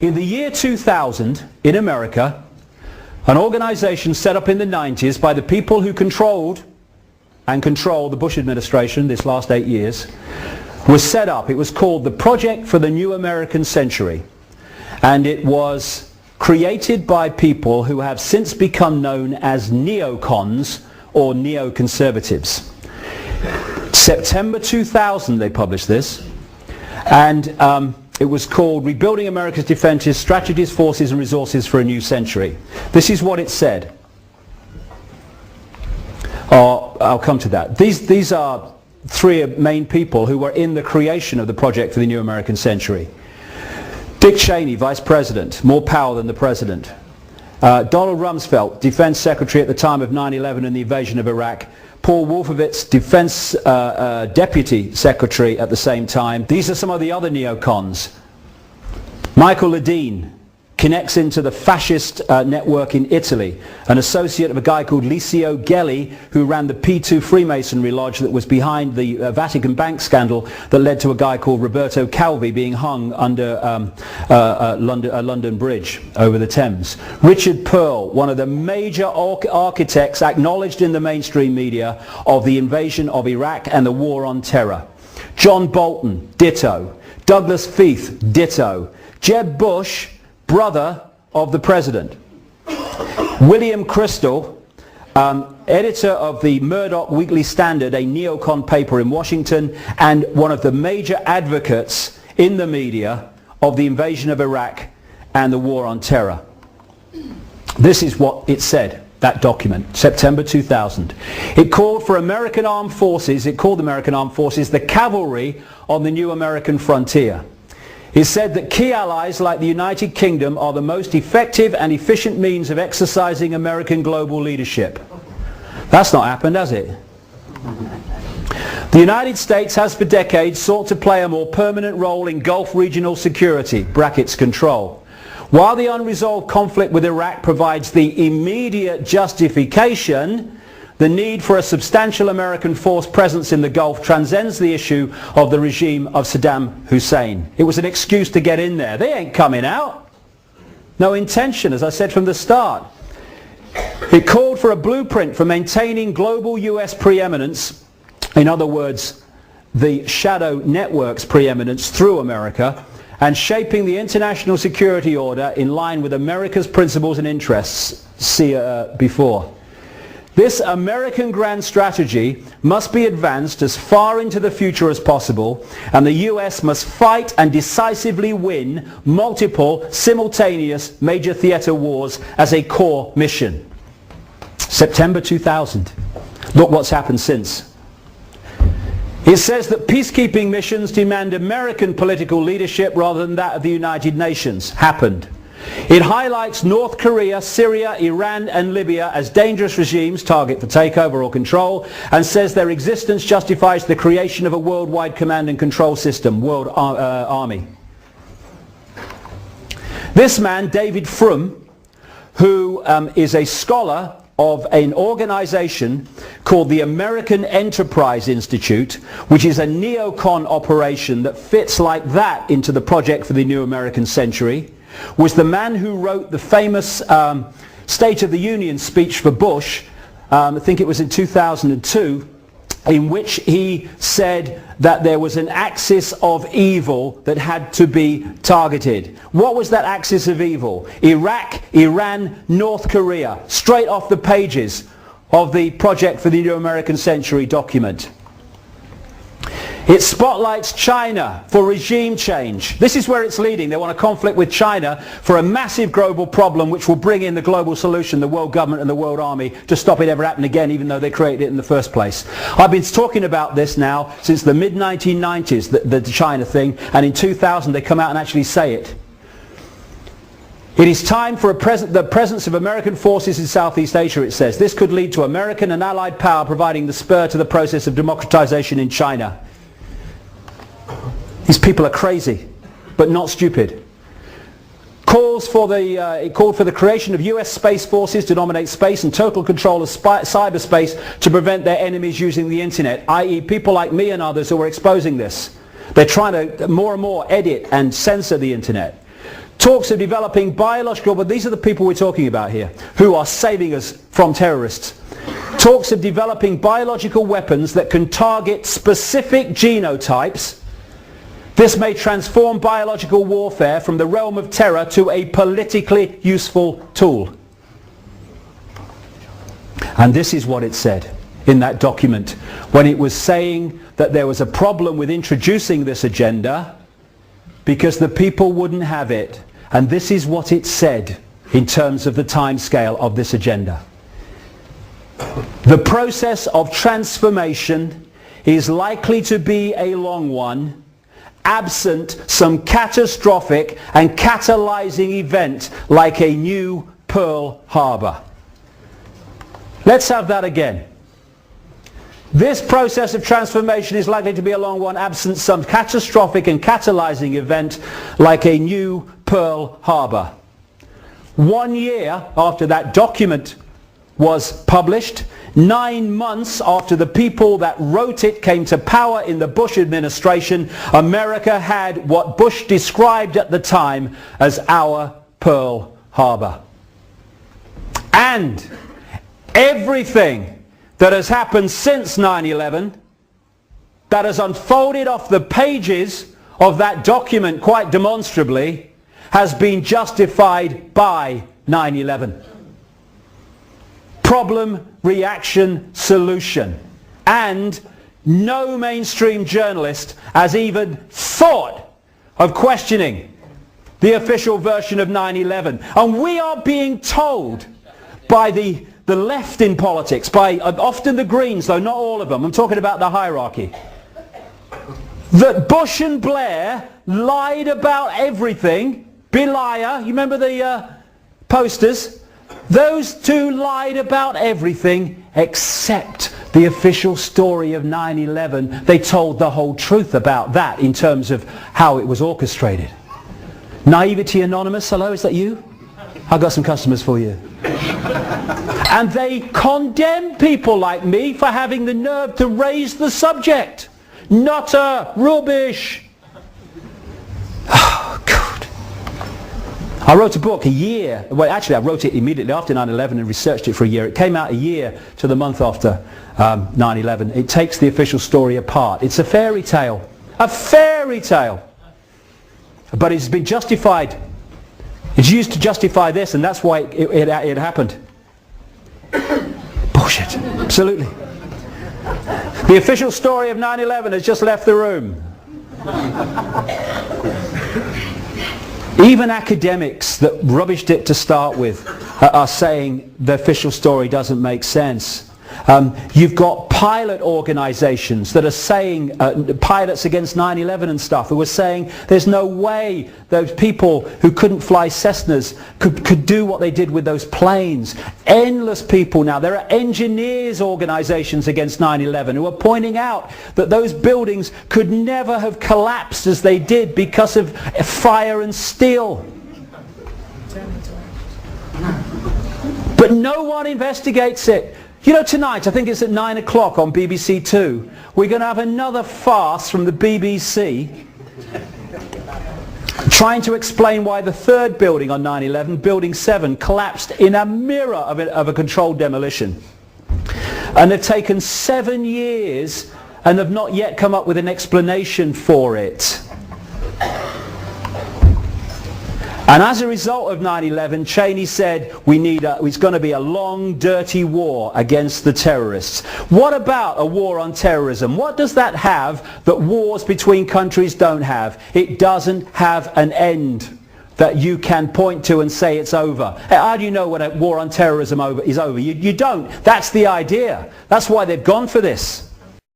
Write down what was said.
In the year 2000, in America, an organization set up in the 90s by the people who controlled and control the Bush administration this last 8 years was set up. It was called the Project for the New American Century, and it was created by people who have since become known as neocons or neoconservatives. September 2000 they published this, and it was called Rebuilding America's Defenses, Strategies, Forces and Resources for a New Century. This is what it said. I'll come to that. These are three main people who were in the creation of the Project for the New American Century. Dick Cheney, Vice President, more power than the President. Donald Rumsfeld, Defense Secretary at the time of 9/11 and the invasion of Iraq. Paul Wolfowitz, Defense Deputy Secretary at the same time. These are some of the other neocons. Michael Ledeen connects into the fascist network in Italy, an associate of a guy called Licio Gelli, who ran the P2 Freemasonry Lodge that was behind the Vatican Bank scandal that led to a guy called Roberto Calvi being hung under a London Bridge over the Thames. Richard Pearl, one of the major architects acknowledged in the mainstream media of the invasion of Iraq and the war on terror. John Bolton, ditto. Douglas Feith, ditto. Jeb Bush, brother of the President. William Crystal, editor of the Murdoch Weekly Standard, a neocon paper in Washington, and one of the major advocates in the media of the invasion of Iraq and the war on terror. This is what it said, that document, September 2000. It called for American armed forces, it called the American armed forces the cavalry on the new American frontier. It said that key allies like the United Kingdom are the most effective and efficient means of exercising American global leadership. That's not happened, has it? The United States has for decades sought to play a more permanent role in Gulf regional security, brackets control. While the unresolved conflict with Iraq provides the immediate justification, the need for a substantial American force presence in the Gulf transcends the issue of the regime of Saddam Hussein. It was an excuse to get in there. They ain't coming out. No intention, as I said from the start. It called for a blueprint for maintaining global US preeminence, in other words, the shadow network's preeminence through America, and shaping the international security order in line with America's principles and interests. See before. This American grand strategy must be advanced as far into the future as possible, and the US must fight and decisively win multiple simultaneous major theater wars as a core mission. September 2000. Look what's happened since. It says that peacekeeping missions demand American political leadership rather than that of the United Nations. Happened. It highlights North Korea, Syria, Iran and Libya as dangerous regimes, target for takeover or control, and says their existence justifies the creation of a worldwide command and control system, World Army. This man, David Frum, who is a scholar of an organization called the American Enterprise Institute, which is a neocon operation that fits like that into the Project for the New American Century, was the man who wrote the famous State of the Union speech for Bush, I think it was in 2002, in which he said that there was an axis of evil that had to be targeted. What was that axis of evil? Iraq, Iran, North Korea, straight off the pages of the Project for the New American Century document. It spotlights China for regime change. This is where it's leading. They want a conflict with China for a massive global problem which will bring in the global solution, the world government and the world army, to stop it ever happening again, even though they created it in the first place. I've been talking about this now since the mid-1990s, the China thing, and in 2000 they come out and actually say it. It is time for the presence of American forces in Southeast Asia, it says. This could lead to American and Allied power providing the spur to the process of democratization in China. These people are crazy, but not stupid. It called for the creation of US space forces to dominate space and total control of cyberspace to prevent their enemies using the internet, i.e. people like me and others who are exposing this. They're trying to more and more edit and censor the internet. talks of developing biological, but these are the people we're talking about here, who are saving us from terrorists. Talks of developing biological weapons that can target specific genotypes. This may transform biological warfare from the realm of terror to a politically useful tool. And this is what it said in that document when it was saying that there was a problem with introducing this agenda because the people wouldn't have it. And this is what it said in terms of the timescale of this agenda. The process of transformation is likely to be a long one, absent some catastrophic and catalyzing event like a new Pearl Harbor. Let's have that again. This process of transformation is likely to be a long one, absent some catastrophic and catalyzing event like a new Pearl Harbor. 1 year after that document was published, 9 months after the people that wrote it came to power in the Bush administration, America had what Bush described at the time as our Pearl Harbor. And everything that has happened since 9/11, that has unfolded off the pages of that document quite demonstrably, has been justified by 9/11. Problem, reaction, solution. And no mainstream journalist has even thought of questioning the official version of 9/11. And we are being told by the left in politics, by often the Greens, though not all of them, I'm talking about the hierarchy, that Bush and Blair lied about everything. Beliar, you remember the posters? Those two lied about everything except the official story of 9/11. They told the whole truth about that in terms of how it was orchestrated. Naivety Anonymous, hello, is that you? I've got some customers for you. And they condemn people like me for having the nerve to raise the subject. Nutter, rubbish. Oh, God. I wrote a book a year, well actually I wrote it immediately after 9/11 and researched it for a year. It came out a year to the month after 9/11. It takes the official story apart. It's a fairy tale. A fairy tale. But it's been justified. It's used to justify this, and that's why it happened. Bullshit. Absolutely. The official story of 9/11 has just left the room. Even academics that rubbished it to start with are saying the official story doesn't make sense. You've got pilot organizations that are saying, pilots against 9/11 and stuff, who are saying there's no way those people who couldn't fly Cessnas could do what they did with those planes. Endless people now. There are engineers organizations against 9/11 who are pointing out that those buildings could never have collapsed as they did because of fire and steel. But no one investigates it. You know, tonight, I think it's at 9 o'clock on BBC Two, we're going to have another farce from the BBC trying to explain why the third building on 9/11, Building 7, collapsed in a mirror of a controlled demolition. And they've taken 7 years and have not yet come up with an explanation for it. And as a result of 9/11, Cheney said it's going to be a long, dirty war against the terrorists. What about a war on terrorism? What does that have that wars between countries don't have? It doesn't have an end that you can point to and say it's over. How do you know when a war on terrorism is over? You don't. That's the idea. That's why they've gone for this.